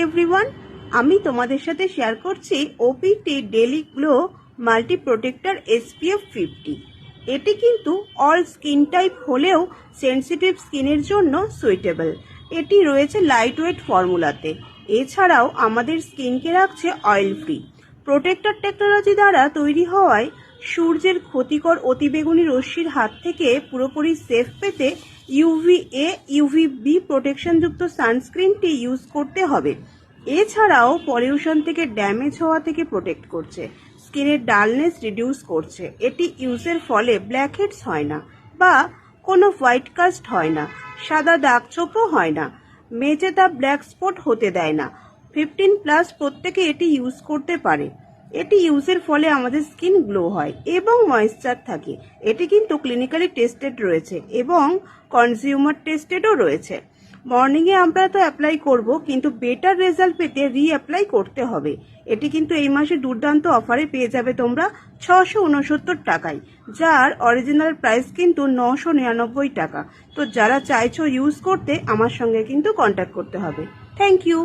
Everyone, আমি তোমাদের সাথে শেয়ার করছি OPT daily glow multi protector SPF 50। এটি কিন্তু অল স্কিন টাইপ হলেও সেন্সিটিভ স্কিনের জন্য সুইটেবল। এটি রয়েছে লাইট ওয়েট ফর্মুলাতে। এছাড়াও আমাদের স্কিনকে রাখছে অয়েল ফ্রি। প্রোটেক্টর টেকনোলজি দ্বারা তৈরি হওয়ায় সূর্যের ক্ষতিকর অতিবেগুনি রশ্মির হাত থেকে পুরোপুরি সেফ পেতে UVA UVB প্রোটেকশনযুক্ত সানস্ক্রিনটি ইউজ করতে হবে। এছাড়াও পলিউশন থেকে ড্যামেজ হওয়া থেকে প্রোটেক্ট করছে, স্কিনের ডালনেস রিডিউস করছে। এটি ইউজের ফলে ব্ল্যাকহেডস হয় না বা কোনো হোয়াইট কাস্ট হয় না, সাদা দাগ ছোপও হয় না, মেচেদা ব্ল্যাক স্পট হতে দেয় না। 15+ প্রত্যেকে এটি ইউজ করতে পারে। এটি ইউজের ফলে আমাদের স্কিন গ্লো হয় এবং ময়েশ্চার থাকে। এটি কিন্তু ক্লিনিক্যালি টেস্টেড রয়েছে এবং কনজিউমার টেস্টেডও রয়েছে। মর্নিংয়ে আমরা তো অ্যাপ্লাই করব, কিন্তু বেটার রেজাল্ট পেতে অ্যাপ্লাই করতে হবে। এটি কিন্তু এই মাসে দুর্দান্ত অফারে পেয়ে যাবে তোমরা 669 টাকায়, যার অরিজিনাল প্রাইস কিন্তু 999 টাকা। তো যারা চাইছো ইউজ করতে, আমার সঙ্গে কিন্তু কন্ট্যাক্ট করতে হবে। Thank you.